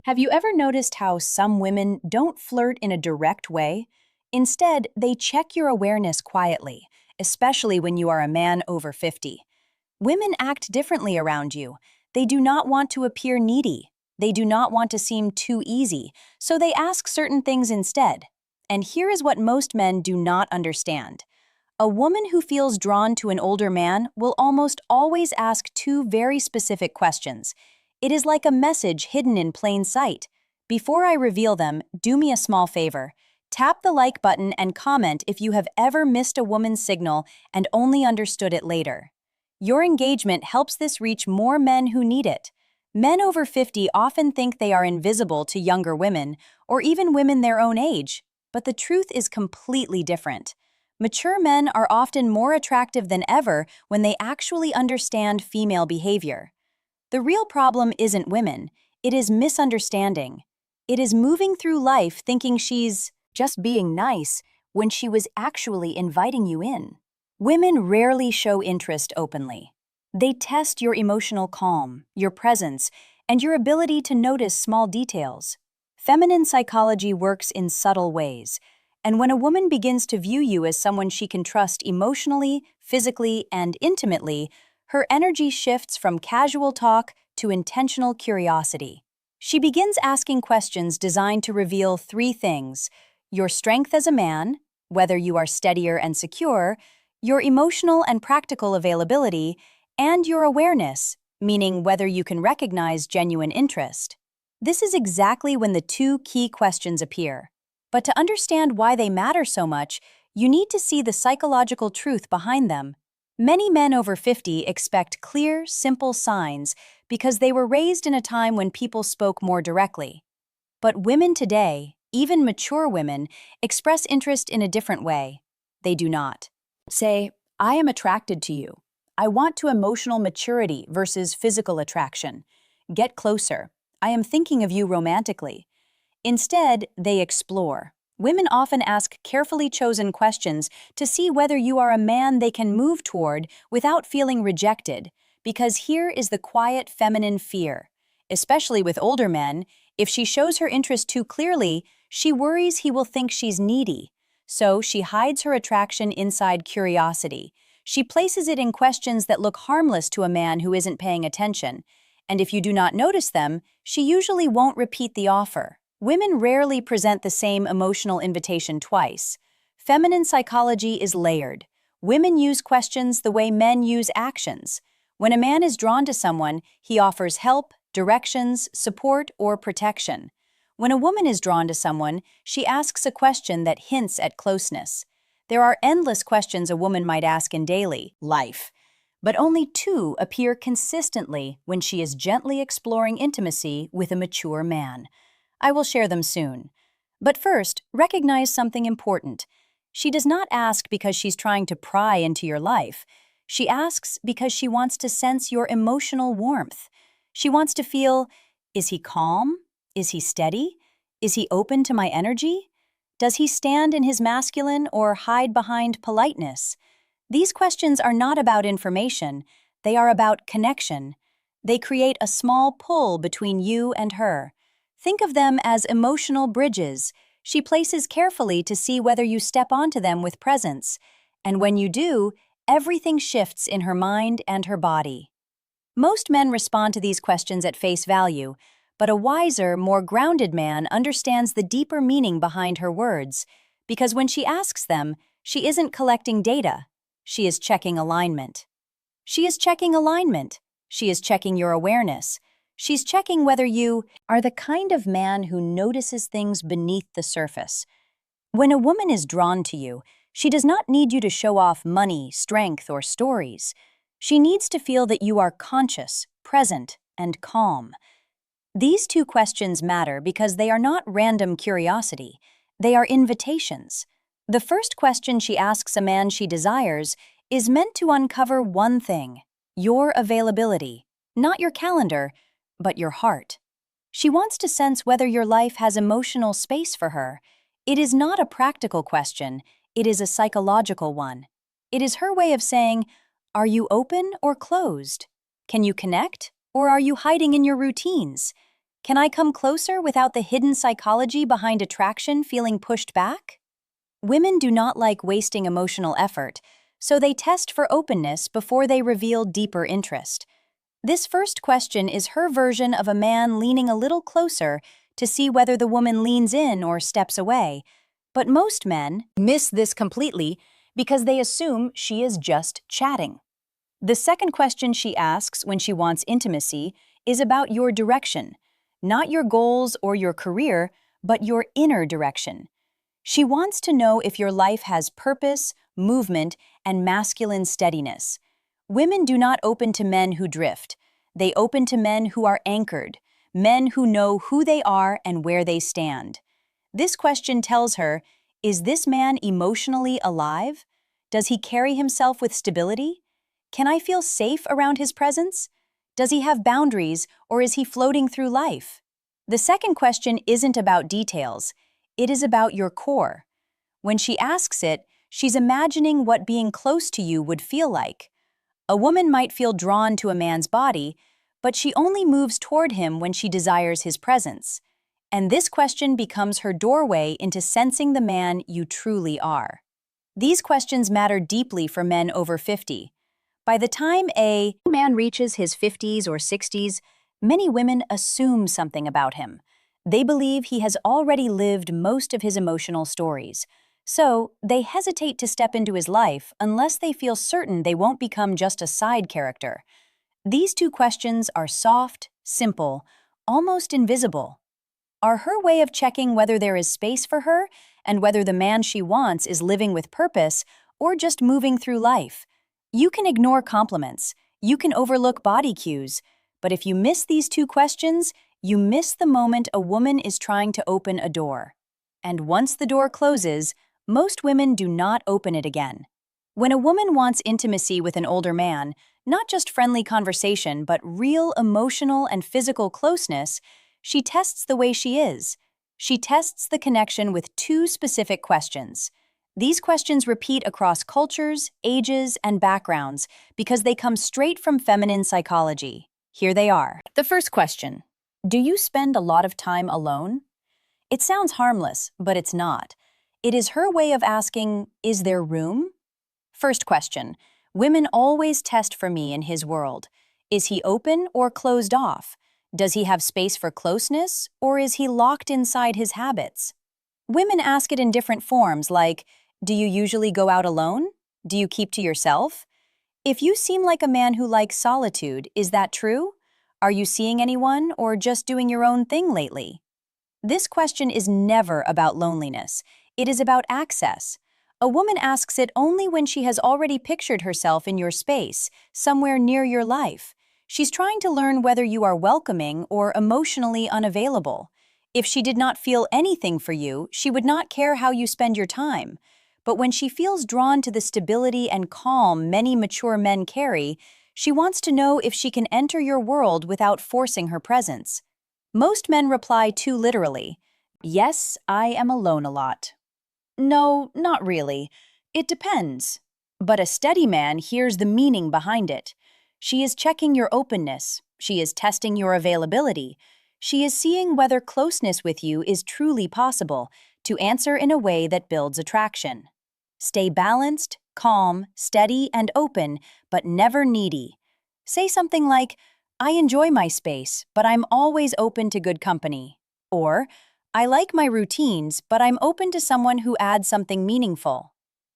Have you ever noticed how some women don't flirt in a direct way? Instead, they check your awareness quietly, especially when you are a man over 50. Women act differently around you. They do not want to appear needy. They do not want to seem too easy, so they ask certain things instead. And here is what most men do not understand. A woman who feels drawn to an older man will almost always ask two very specific questions. It is like a message hidden in plain sight. Before I reveal them, do me a small favor. Tap the like button and comment if you have ever missed a woman's signal and only understood it later. Your engagement helps this reach more men who need it. Men over 50 often think they are invisible to younger women, or even women their own age, but the truth is completely different. Mature men are often more attractive than ever when they actually understand female behavior. The real problem isn't women, it is misunderstanding. It is moving through life thinking she's just being nice when she was actually inviting you in. Women rarely show interest openly. They test your emotional calm, your presence, and your ability to notice small details. Feminine psychology works in subtle ways, and when a woman begins to view you as someone she can trust emotionally, physically, and intimately, her energy shifts from casual talk to intentional curiosity. She begins asking questions designed to reveal three things: your strength as a man, whether you are steadier and secure, your emotional and practical availability, and your awareness, meaning whether you can recognize genuine interest. This is exactly when the two key questions appear. But to understand why they matter so much, you need to see the psychological truth behind them. Many men over 50 expect clear, simple signs because they were raised in a time when people spoke more directly. But women today, even mature women, express interest in a different way. They do not say, "I am attracted to you. I want to emotional maturity versus physical attraction. Get closer. I am thinking of you romantically." Instead, they explore. Women often ask carefully chosen questions to see whether you are a man they can move toward without feeling rejected, because here is the quiet feminine fear. Especially with older men, if she shows her interest too clearly, she worries he will think she's needy. So she hides her attraction inside curiosity. She places it in questions that look harmless to a man who isn't paying attention. And if you do not notice them, she usually won't repeat the offer. Women rarely present the same emotional invitation twice. Feminine psychology is layered. Women use questions the way men use actions. When a man is drawn to someone, he offers help, directions, support, or protection. When a woman is drawn to someone, she asks a question that hints at closeness. There are endless questions a woman might ask in daily life, but only two appear consistently when she is gently exploring intimacy with a mature man. I will share them soon. But first, recognize something important. She does not ask because she's trying to pry into your life. She asks because she wants to sense your emotional warmth. She wants to feel, is he calm? Is he steady? Is he open to my energy? Does he stand in his masculine or hide behind politeness? These questions are not about information. They are about connection. They create a small pull between you and her. Think of them as emotional bridges. She places carefully to see whether you step onto them with presence. And when you do, everything shifts in her mind and her body. Most men respond to these questions at face value, but a wiser, more grounded man understands the deeper meaning behind her words, because when she asks them, she isn't collecting data. She is checking alignment. She is checking alignment. She is checking your awareness. She's checking whether you are the kind of man who notices things beneath the surface. When a woman is drawn to you, she does not need you to show off money, strength, or stories. She needs to feel that you are conscious, present, and calm. These two questions matter because they are not random curiosity. They are invitations. The first question she asks a man she desires is meant to uncover one thing: your availability, not your calendar, but your heart. She wants to sense whether your life has emotional space for her. It is not a practical question, it is a psychological one. It is her way of saying, are you open or closed? Can you connect, or are you hiding in your routines? Can I come closer without the hidden psychology behind attraction feeling pushed back? Women do not like wasting emotional effort, so they test for openness before they reveal deeper interest. This first question is her version of a man leaning a little closer to see whether the woman leans in or steps away. But most men miss this completely because they assume she is just chatting. The second question she asks when she wants intimacy is about your direction, not your goals or your career, but your inner direction. She wants to know if your life has purpose, movement, and masculine steadiness. Women do not open to men who drift. They open to men who are anchored, men who know who they are and where they stand. This question tells her, is this man emotionally alive? Does he carry himself with stability? Can I feel safe around his presence? Does he have boundaries, or is he floating through life? The second question isn't about details. It is about your core. When she asks it, she's imagining what being close to you would feel like. A woman might feel drawn to a man's body, but she only moves toward him when she desires his presence. And this question becomes her doorway into sensing the man you truly are. These questions matter deeply for men over 50. By the time a man reaches his 50s or 60s, many women assume something about him. They believe he has already lived most of his emotional stories. So, they hesitate to step into his life unless they feel certain they won't become just a side character. These two questions are soft, simple, almost invisible. Are her way of checking whether there is space for her and whether the man she wants is living with purpose or just moving through life. You can ignore compliments, you can overlook body cues, but if you miss these two questions, you miss the moment a woman is trying to open a door. And once the door closes, most women do not open it again. When a woman wants intimacy with an older man, not just friendly conversation, but real emotional and physical closeness, she tests the way she is. She tests the connection with two specific questions. These questions repeat across cultures, ages, and backgrounds because they come straight from feminine psychology. Here they are. The first question: do you spend a lot of time alone? It sounds harmless, but it's not. It is her way of asking, is there room? First question: women always test for me in his world. Is he open or closed off? Does he have space for closeness, or is he locked inside his habits? Women ask it in different forms, like, do you usually go out alone? Do you keep to yourself? If you seem like a man who likes solitude, is that true? Are you seeing anyone or just doing your own thing lately? This question is never about loneliness. It is about access. A woman asks it only when she has already pictured herself in your space, somewhere near your life. She's trying to learn whether you are welcoming or emotionally unavailable. If she did not feel anything for you, she would not care how you spend your time. But when she feels drawn to the stability and calm many mature men carry, she wants to know if she can enter your world without forcing her presence. Most men reply too literally. Yes, I am alone a lot. No, not really. It depends. But a steady man hears the meaning behind it. She is checking your openness. She is testing your availability. She is seeing whether closeness with you is truly possible, to answer in a way that builds attraction. Stay balanced, calm, steady, and open, but never needy. Say something like, I enjoy my space, but I'm always open to good company. Or, I like my routines, but I'm open to someone who adds something meaningful.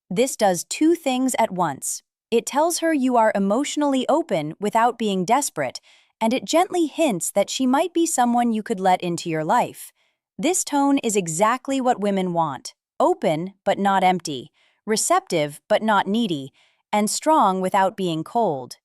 This does two things at once. It tells her you are emotionally open without being desperate, and it gently hints that she might be someone you could let into your life. This tone is exactly what women want: open but not empty, receptive but not needy, and strong without being cold.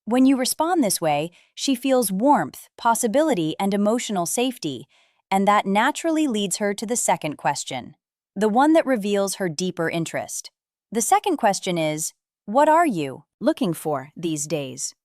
When you respond this way, she feels warmth, possibility, and emotional safety, and that naturally leads her to the second question, the one that reveals her deeper interest. The second question is, what are you looking for these days?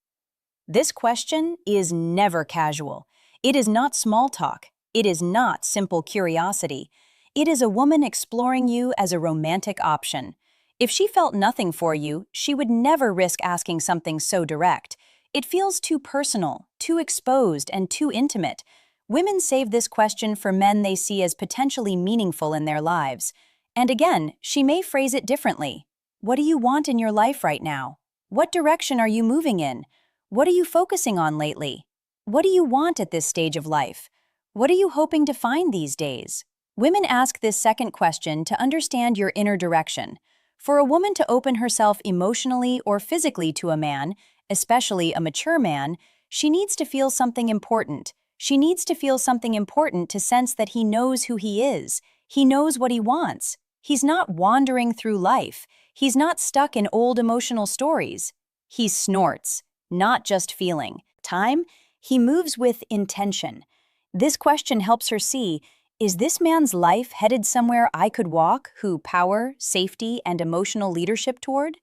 This question is never casual. It is not small talk. It is not simple curiosity. It is a woman exploring you as a romantic option. If she felt nothing for you, she would never risk asking something so direct. It feels too personal, too exposed, and too intimate. Women save this question for men they see as potentially meaningful in their lives. And again, she may phrase it differently. What do you want in your life right now? What direction are you moving in? What are you focusing on lately? What do you want at this stage of life? What are you hoping to find these days? Women ask this second question to understand your inner direction. For a woman to open herself emotionally or physically to a man, especially a mature man, she needs to feel something important. She needs to feel something important to sense that he knows who he is. He knows what he wants. He's not wandering through life. He's not stuck in old emotional stories. He snorts, not just feeling. Time, he moves with intention. This question helps her see, is this man's life headed somewhere I could walk, who power, safety, and emotional leadership toward?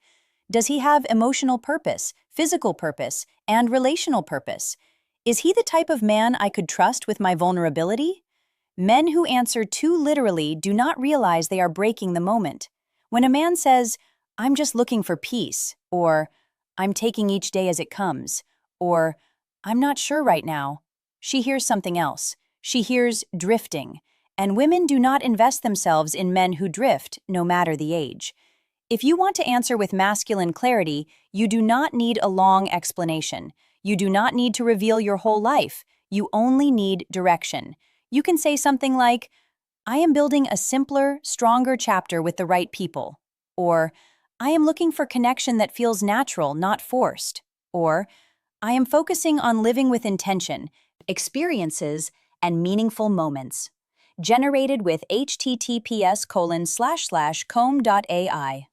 Does he have emotional purpose, physical purpose, and relational purpose? Is he the type of man I could trust with my vulnerability? Men who answer too literally do not realize they are breaking the moment. When a man says, "I'm just looking for peace," or "I'm taking each day as it comes," or "I'm not sure right now," she hears something else. She hears drifting. And women do not invest themselves in men who drift, no matter the age. If you want to answer with masculine clarity, you do not need a long explanation. You do not need to reveal your whole life. You only need direction. You can say something like, "I am building a simpler, stronger chapter with the right people." Or, "I am looking for connection that feels natural, not forced." Or, "I am focusing on living with intention, experiences, and meaningful moments." Generated with https://comb.ai.